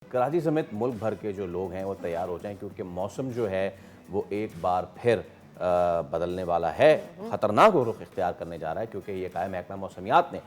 कराची समेत मुल्क भर के जो लोग हैं वो तैयार हो जाएं, क्योंकि मौसम जो है वो एक बार फिर बदलने वाला है, ख़तरनाक रुख इख्तियार करने जा रहा है। क्योंकि ये कायम महकमा मौसमियात ने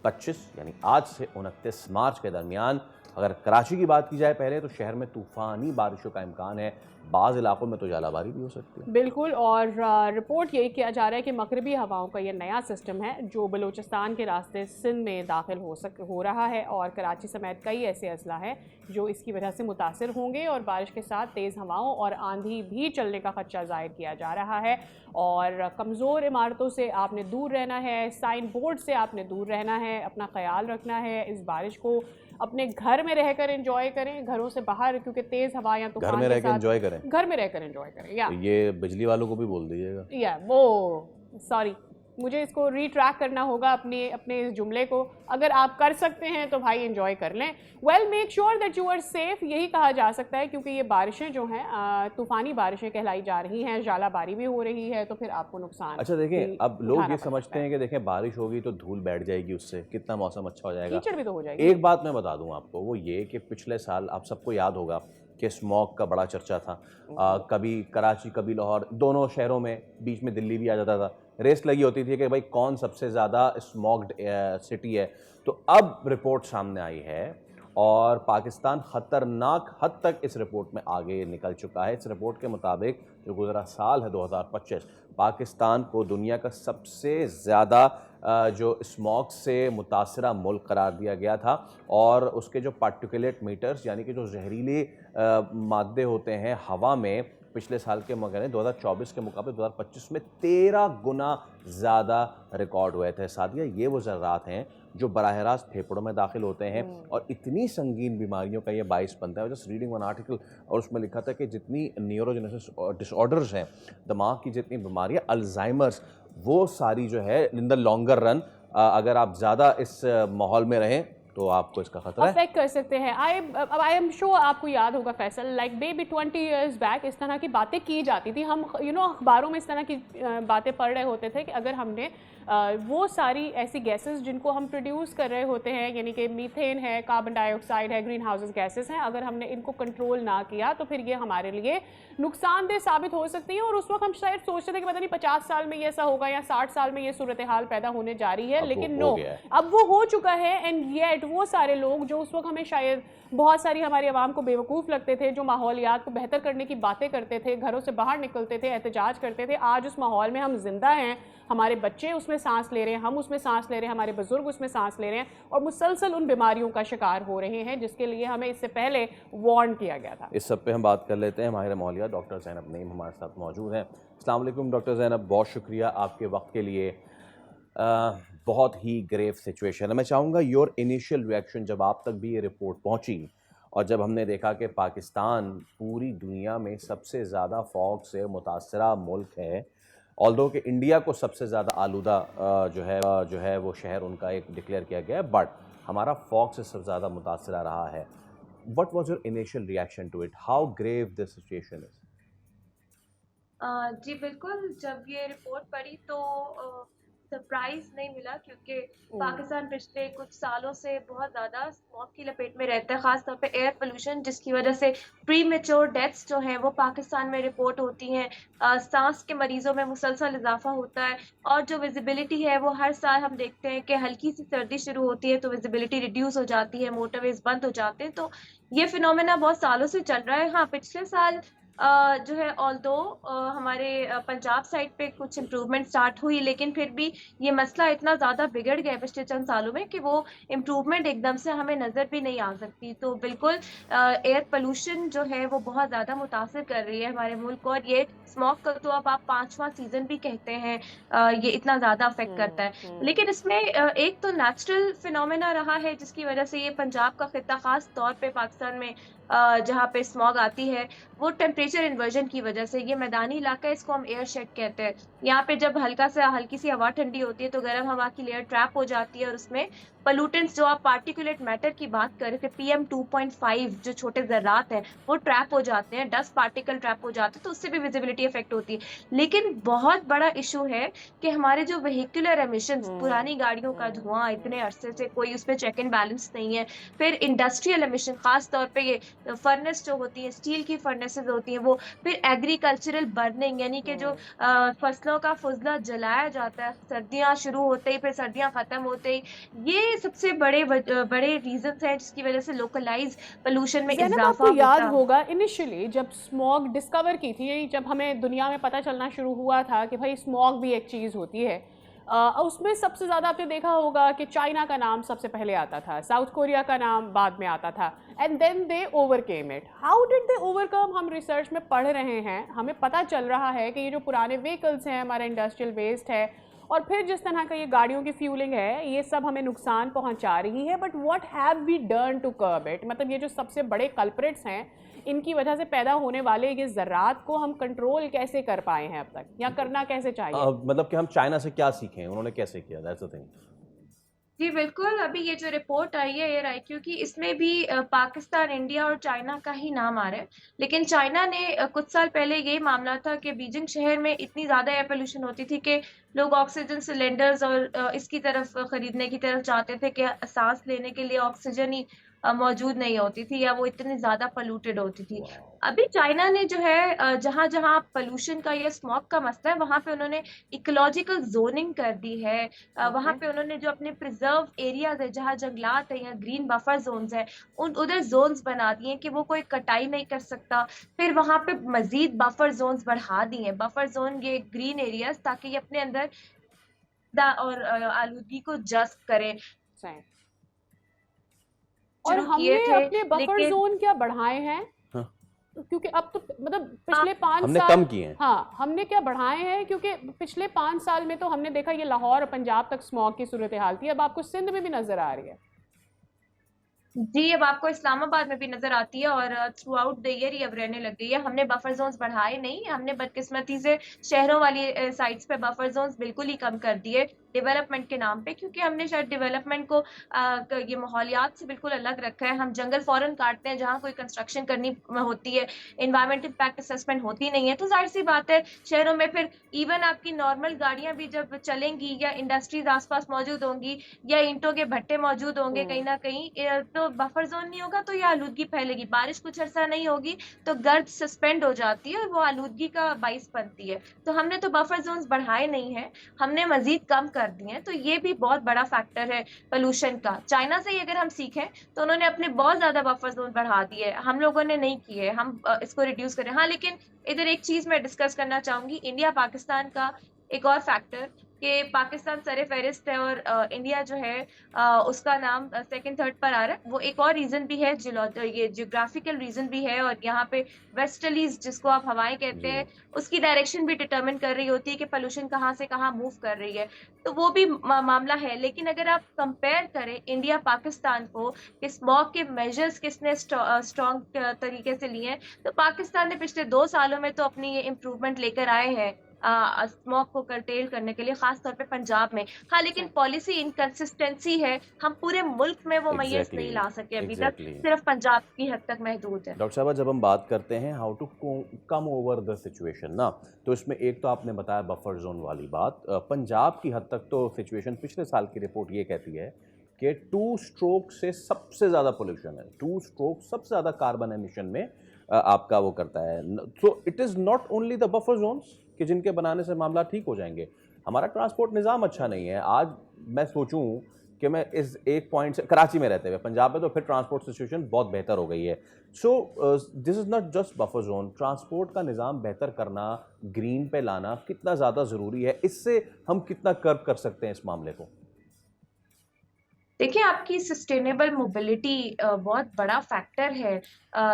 25 यानी आज से 29 मार्च के दरमियान अगर कराची की बात की जाए पहले, तो शहर में तूफ़ानी बारिशों का इम्कान है। बाज़ इलाकों में तो जालाबारी भी हो सकती है। बिल्कुल। और रिपोर्ट यही किया जा रहा है कि मगरबी हवाओं का ये नया सिस्टम है जो बलूचिस्तान के रास्ते सिंध में दाखिल हो रहा है, और कराची समेत कई ऐसे अजला हैं जो इसकी वजह से मुतासर होंगे, और बारिश के साथ तेज़ हवाओं और आंधी भी चलने का खदशा जाहिर किया जा रहा है। और कमज़ोर इमारतों से आपने दूर रहना है, साइन बोर्ड से आपने दूर रहना है, अपना ख्याल रखना है। इस बारिश को अपने घर में रहकर एंजॉय करें, घरों से बाहर, क्योंकि तेज़ हवा या घर तूफान में के रह के साथ एंजॉय करें। घर में रहकर एंजॉय करें। या तो ये बिजली वालों को भी बोल दीजिएगा। वो सॉरी, मुझे इसको रीट्रैक करना होगा अपने इस जुमले को। अगर आप कर सकते हैं तो भाई एंजॉय कर लें। Well, make sure that you are safe, यही कहा जा सकता है, क्योंकि ये बारिशें जो हैं तूफ़ानी बारिशें कहलाई जा रही हैं, जालाबारी भी हो रही है, तो फिर आपको नुकसान अच्छा देखें, अब लोग उठाना ये पड़ समझते सकता है। हैं कि देखें बारिश होगी तो धूल बैठ जाएगी, उससे कितना मौसम अच्छा हो जाएगा। कीचड़ भी तो हो जाएगी। एक बात मैं बता दूं आपको, वो ये कि पिछले साल आप सबको याद होगा कि स्मॉग का बड़ा चर्चा था। कभी कराची कभी लाहौर, दोनों शहरों में, बीच में दिल्ली भी आ जाता था। रेस लगी होती थी कि भाई कौन सबसे ज़्यादा स्मॉग्ड सिटी है। तो अब रिपोर्ट सामने आई है और पाकिस्तान ख़तरनाक हद तक इस रिपोर्ट में आगे निकल चुका है। इस रिपोर्ट के मुताबिक जो गुज़रा साल है 2025, पाकिस्तान को दुनिया का सबसे ज़्यादा जो स्मॉग से मुतासरा मुल्क करार दिया गया था, और उसके जो पार्टिकुलेट मीटर्स यानी कि जो जहरीले मादे होते हैं हवा में, पिछले साल के मगर 2024 के मुकाबले 2025 में 13 गुना ज़्यादा रिकॉर्ड हुए थे। सादिया, ये वो ज़र्रात हैं जो बराह रास्त फेफड़ों में दाखिल होते हैं और इतनी संगीन बीमारियों का ये बाइस बनता है। जस्ट रीडिंग वन आर्टिकल, और उसमें लिखा था कि जितनी न्यूरोजेनेसिस डिसऑर्डर्स हैं, दिमाग की जितनी बीमारियाँ, अल्जाइमर्स, वो सारी जो है इन द लॉन्गर रन, अगर आप ज़्यादा इस माहौल में रहें तो आपको इसका खतरा है। अफेक्ट कर सकते हैं। आई एम श्योर आपको याद होगा Faisal, like baby 20 years back इस तरह की बातें की जाती थी। हम अखबारों में इस तरह की बातें पढ़ रहे होते थे कि अगर हमने वो सारी ऐसी गैसेस जिनको हम प्रोड्यूस कर रहे होते हैं, यानी कि मीथेन है, कार्बन डाइऑक्साइड है, ग्रीन हाउसेस गैसेस हैं, अगर हमने इनको कंट्रोल ना किया तो फिर ये हमारे लिए नुकसानदेह साबित हो सकती है। और उस वक्त हम शायद सोचते थे कि पता नहीं 50 साल में ये ऐसा होगा या 60 साल में ये सूरत हाल पैदा होने जा रही है, लेकिन नो, अब वो हो चुका है। एंड येट वो सारे लोग जो उस वक्त हमें शायद बहुत सारी हमारी आवाम को बेवकूफ़ लगते थे, जो माहौलियात को बेहतर करने की बातें करते थे, घरों से बाहर निकलते थे, एहतजाज करते थे, आज उस माहौल में हम जिंदा हैं। हमारे बच्चे उसमें सांस ले रहे हैं, हम उसमें सांस ले रहे हैं, हमारे बुजुर्ग उसमें सांस ले रहे हैं, और मुसलसल उन बीमारियों का शिकार हो रहे हैं जिसके लिए हमें इससे पहले वार्न किया गया था। इस सब पे हम बात कर लेते हैं। माहिर माहौलियात डॉक्टर ज़ैनब नईम हमारे साथ मौजूद हैं। अस्सलाम वालेकुम डॉक्टर ज़ैनब, बहुत शुक्रिया आपके वक्त के लिए। बहुत ही ग्रेव सिचुएशन है। मैं चाहूँगा योर इनिशियल रिएक्शन जब आप तक भी ये रिपोर्ट पहुँची, और जब हमने देखा कि पाकिस्तान पूरी दुनिया में सबसे ज़्यादा फॉग से मुतासरा मुल्क है, ऑल्दो कि इंडिया को सबसे ज़्यादा आलूदा जो है वो शहर उनका एक डिक्लेयर किया गया है, बट हमारा फॉग से सबसे ज़्यादा मुतासरा रहा है। What was your initial reaction to it? How grave this situation is? जी बिल्कुल, जब ये रिपोर्ट पढ़ी तो सरप्राइज़ नहीं मिला, क्योंकि पाकिस्तान पिछले कुछ सालों से बहुत ज़्यादा स्मॉग की लपेट में रहता है, ख़ास तौर पे एयर पोल्यूशन, जिसकी वजह से प्रीमेच्योर डेथ्स जो हैं वो पाकिस्तान में रिपोर्ट होती हैं। सांस के मरीज़ों में मुसलसल इजाफा होता है, और जो विजिबिलिटी है वो हर साल हम देखते हैं कि हल्की सी सर्दी शुरू होती है तो विजिबिलिटी रिड्यूस हो जाती है, मोटरवेज़ बंद हो जाते हैं। तो ये फिनोमेना बहुत सालों से चल रहा है। हाँ, पिछले साल जो है ऑल्दो हमारे पंजाब साइड पे कुछ इम्प्रूवमेंट स्टार्ट हुई, लेकिन फिर भी ये मसला इतना ज़्यादा बिगड़ गया पिछले चंद सालों में कि वो इम्प्रूवमेंट एकदम से हमें नज़र भी नहीं आ सकती। तो बिल्कुल एयर पोल्यूशन जो है वो बहुत ज़्यादा मुतासिर कर रही है हमारे मुल्क को, और ये स्मॉग का तो अब आप 5वां सीज़न भी कहते हैं, ये इतना ज़्यादा अफेक्ट करता है। लेकिन इसमें एक तो नेचुरल फिनोमेना रहा है जिसकी वजह से ये पंजाब का खित्ता, ख़ास तौर पे पाकिस्तान में जहाँ पे स्मॉग आती है, वो टेम्परेचर टेम्परेचर इन्वर्जन की वजह से। ये मैदानी इलाका है, इसको हम एयर शेड कहते हैं। यहाँ पे जब हल्की सी हवा ठंडी होती है तो गर्म हवा की लेयर ट्रैप हो जाती है और उसमें पोल्यूटेंट्स, जो आप पार्टिकुलेट मैटर की बात कर रहे थे, PM 2.5 जो छोटे ज़र्रात हैं वो ट्रैप हो जाते हैं, डस्ट पार्टिकल ट्रैप हो जाते हैं, तो उससे भी विजिबिलिटी इफेक्ट होती है। लेकिन बहुत बड़ा इशू है कि हमारे जो व्हीकुलर एमिशंस, पुरानी गाड़ियों का धुआं, इतने अरसे से कोई उस पर चेक एंड बैलेंस नहीं है। फिर इंडस्ट्रियल एमिशन, खास तौर पे ये फर्नेस जो होती है, स्टील की फर्नेसेस होती हैं वो, फिर एग्रीकल्चरल बर्निंग, यानी कि जो फसलों का फुजला जलाया जाता है सर्दियां शुरू होते ही, फिर सर्दियां खत्म होते ही, ये सबसे बड़े रीजंस हैं जिसकी वजह से लोकलाइज पोल्यूशन में ज़ैनब, इजाफा आपको याद होता। होगा इनिशियली जब स्मॉग डिस्कवर की थी, जब हमें दुनिया में पता चलना शुरू हुआ था कि भाई स्मॉग भी एक चीज़ होती है, उसमें सबसे ज़्यादा आपने देखा होगा कि चाइना का नाम सबसे पहले आता था, साउथ कोरिया का नाम बाद में आता था, and then they overcame it. How did they overcome? हम रिसर्च में पढ़ रहे हैं, हमें पता चल रहा है कि ये जो पुराने व्हीकल्स हैं, हमारा इंडस्ट्रियल वेस्ट है, और फिर जिस तरह का ये गाड़ियों की फ्यूलिंग है, ये सब हमें नुकसान पहुंचा रही है। But what have we done to curb it? मतलब ये जो सबसे बड़े कल्प्रिट्स हैं, इनकी वजह से पैदा होने वाले ये ज़रात को हम कंट्रोल कैसे कर पाए हैं अब तक, या करना कैसे चाहिए? मतलब कि हम चाइना से क्या सीखें, उन्होंने कैसे किया, दैट्स द थिंग। जी बिल्कुल, अभी ये जो रिपोर्ट आई है एयर IQ की, इसमें भी पाकिस्तान, इंडिया और चाइना का ही नाम आ रहा है। लेकिन चाइना ने कुछ साल पहले यही मामला था कि बीजिंग शहर में इतनी ज़्यादा एयर पोल्यूशन होती थी कि लोग ऑक्सीजन सिलेंडर्स और इसकी तरफ खरीदने की तरफ चाहते थे कि सांस लेने के लिए ऑक्सीजन ही मौजूद नहीं होती थी, या वो इतनी ज़्यादा पोल्यूटेड होती थी। अभी चाइना ने जो है जहाँ जहाँ पोल्यूशन का या स्मॉग का मसला है, वहाँ पे उन्होंने इकोलॉजिकल जोनिंग कर दी है। वहाँ पे उन्होंने जो अपने प्रिजर्व एरियाज है, जहाँ जंगलात है या ग्रीन बफर जोन्स है, उधर जोन्स बना दिए कि वो कोई कटाई नहीं कर सकता। फिर वहाँ पे मजीद बफर जोन्स बढ़ा दिए हैं, बफर जोन, ये ग्रीन एरियाज, ताकि ये अपने अंदर और आलूगी को जज्ब करें। सही। और शुरू किए हमने थे, अपने बफर लेकिन जोन क्या बढ़ाए हैं? हाँ। क्योंकि अब तो मतलब पिछले 5 हमने साल कम किए हैं। हाँ, हमने क्या बढ़ाए हैं? क्योंकि पिछले 5 साल में तो हमने देखा ये लाहौर और पंजाब तक स्मॉग की सूरत हाल थी, अब आपको सिंध में भी नजर आ रही है। जी, अब आपको इस्लामाबाद में भी नज़र आती है और थ्रू आउट द ईयर ही अब रहने लग गई है। हमने बफर ज़ोन्स बढ़ाए नहीं, हमने बदकिस्मती से शहरों वाली साइट्स पे बफर ज़ोन्स बिल्कुल ही कम कर दिए डेवलपमेंट के नाम पे, क्योंकि हमने शायद डेवलपमेंट को ये माहौलियात से बिल्कुल अलग रखा है। हम जंगल फ़ौरन काटते हैं जहाँ कोई कंस्ट्रक्शन करनी होती है, एनवायरमेंटल इम्पैक्ट असेसमेंट होती नहीं है, तो ज़ाहिर-सी बात है शहरों में फिर इवन आपकी नॉर्मल गाड़ियाँ भी जब चलेंगी या इंडस्ट्रीज़ आस-पास मौजूद होंगी या ईंटों के भट्टे मौजूद होंगे कहीं न कहीं, तो बफर ज़ोन नहीं होगा तो ये आलूदगी फैलेगी। बारिश कुछ अरसा नहीं होगी तो गर्द सस्पेंड हो जाती है और वो आलूदगी का बाइस बनती है। तो हमने तो बफर ज़ोन्स बढ़ाए नहीं हैं, हमने मज़ीद कम कर दिए हैं, तो ये भी बहुत बड़ा फैक्टर है पोल्यूशन का। चाइना से ही अगर हम सीखें तो उन्होंने अपने बहुत ज़्यादा बफर ज़ोन बढ़ा दिए, हम लोगों ने नहीं किए, हम इसको रिड्यूस करें। हाँ, लेकिन इधर एक चीज़ मैं डिस्कस करना चाहूँगी, इंडिया पाकिस्तान का एक और फैक्टर, कि पाकिस्तान सर-ए-फ़हरिस्त है और इंडिया जो है उसका नाम सेकंड थर्ड पर आ रहा है। वो एक और रीज़न भी है, ये ज्योग्राफिकल रीज़न भी है, और यहाँ पे वेस्टर्लीज़ जिसको आप हवाएँ कहते हैं, उसकी डायरेक्शन भी डिटरमिन कर रही होती है कि पोल्यूशन कहाँ से कहाँ मूव कर रही है। तो वो भी मामला है। लेकिन अगर आप कंपेयर करें इंडिया पाकिस्तान को कि स्मॉग के मेजर्स किसने स्ट्रॉन्ग तरीके से लिए हैं, तो पाकिस्तान ने पिछले 2 सालों में तो अपनी ये इम्प्रूवमेंट लेकर आए हैं स्मॉग को कर्टेल करने के लिए, खास तौर पे पंजाब में। हाँ, लेकिन पॉलिसी इनकंसिस्टेंसी है, हम पूरे मुल्क में वो मैय्यस नहीं ला सके अभी तक, सिर्फ पंजाब की हद तक महदूद है। डॉक्टर साहब, जब हम बात करते हैं how to come over the situation ना, तो इसमें एक तो आपने बताया बफर जोन वाली बात, पंजाब की हद तक तो सिचुएशन, पिछले साल की रिपोर्ट ये कहती है कि 2 स्ट्रोक से सबसे ज़्यादा पोल्यूशन है, 2 स्ट्रोक सबसे ज़्यादा कार्बन एमिशन में आपका वो करता है। So it is not only the buffer zones कि जिनके बनाने से मामला ठीक हो जाएंगे, हमारा ट्रांसपोर्ट निज़ाम अच्छा नहीं है। आज मैं सोचूं कि मैं इस एक पॉइंट से, कराची में रहते हुए पंजाब में तो फिर ट्रांसपोर्ट सिचुएशन बहुत बेहतर हो गई है। So this is not just buffer zone, transport का निज़ाम बेहतर करना, ग्रीन पे लाना कितना ज़्यादा ज़रूरी है, इससे हम कितना कर्ब कर सकते हैं इस मामले को? देखिए, आपकी सस्टेनेबल मोबिलिटी बहुत बड़ा फैक्टर है।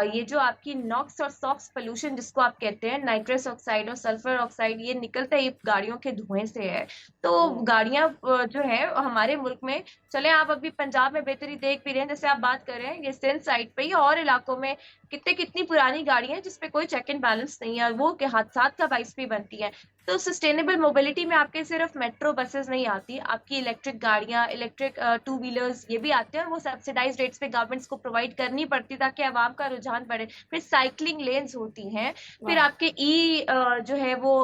ये जो आपकी नॉक्स और सॉक्स पोल्यूशन जिसको आप कहते हैं, नाइट्रस ऑक्साइड और सल्फर ऑक्साइड, ये निकलता ही गाड़ियों के धुएं से है। तो गाड़ियां जो है हमारे मुल्क में, चले आप अभी पंजाब में बेहतरी देख भी रहे हैं, जैसे आप बात कर रहे हैं, ये सिंध साइड पे ही और इलाकों में कितनी पुरानी गाड़ी है जिसपे कोई चेक एंड बैलेंस नहीं है, और वो के हादसात का बाइस भी बनती है। तो सस्टेनेबल मोबिलिटी में आपके सिर्फ मेट्रो बसेस नहीं आती, आपकी इलेक्ट्रिक गाड़ियां, इलेक्ट्रिक टू व्हीलर्स ये भी आते हैं, और वो सब्सिडाइज रेट्स पे गवर्नमेंट्स को प्रोवाइड करनी पड़ती ताकि आवाम का रुझान बढ़े। फिर साइकिलिंग लेन्स होती हैं, फिर आपके जो है वो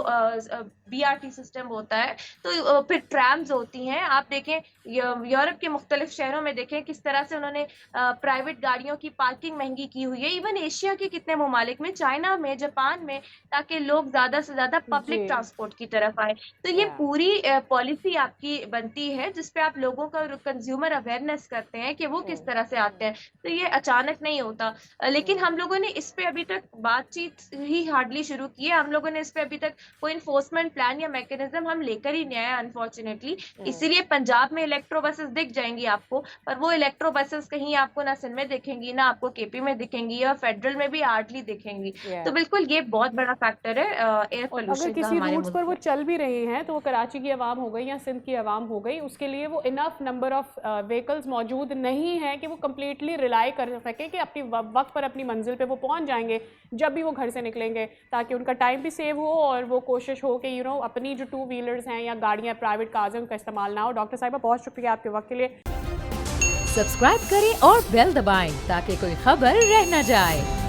BRT सिस्टम होता है, तो फिर ट्रैम्स होती हैं। आप देखें यूरोप के मुख्तलिफ शहरों में देखें किस तरह से उन्होंने प्राइवेट गाड़ियों की पार्किंग महंगी की हुई है, इवन एशिया के कितने ममालिक में, चाइना में, जापान में, ताकि लोग ज्यादा से ज्यादा पब्लिक ट्रांसपोर्ट की तरफ आए। तो ये पूरी पॉलिसी आपकी बनती है जिसपे आप लोगों का कंज्यूमर अवेयरनेस करते हैं कि वो किस तरह से आते हैं। तो ये अचानक नहीं होता, लेकिन हम लोगों ने इस पे अभी तक बातचीत ही हार्डली शुरू की है। हम लोगों ने इस पे अभी तक कोई इन्फोर्समेंट प्लान या मैकेनिज्म हम लेकर ही नहीं आए अनफॉर्चुनेटली। इसीलिए पंजाब में इलेक्ट्रो बसेस दिख जाएंगी आपको, पर वो इलेक्ट्रो बसेस कहीं आपको ना सिंध में दिखेंगी, ना आपको KP में दिखेंगी, और फेडरल में भी हार्डली दिखेंगी। तो बिल्कुल ये बहुत बड़ा फैक्टर है एयर पोल्यूशन अगर का किसी हमारे रूट्स मुल्क पर वो में। चल भी रही हैं तो वो कराची की आवाम हो गई या सिंध की आवाम हो गई, उसके लिए वो इनफ नंबर ऑफ व्हीकल्स मौजूद नहीं है कि वो कम्प्लीटली रिलाई कर सके कि अपनी वक्त पर अपनी मंजिल पे वो पहुंच जाएंगे जब भी वो घर से निकलेंगे, ताकि उनका टाइम भी सेव हो और वो कोशिश हो कि अपनी जो टू व्हीलर्स हैं या गाड़ियाँ प्राइवेट कार्स हैं उनका इस्तेमाल ना हो। डॉक्टर साहिबा बहुत शुक्रिया आपके वक्त के लिए। सब्सक्राइब करें और बेल दबाएं ताकि कोई खबर रह न जाए।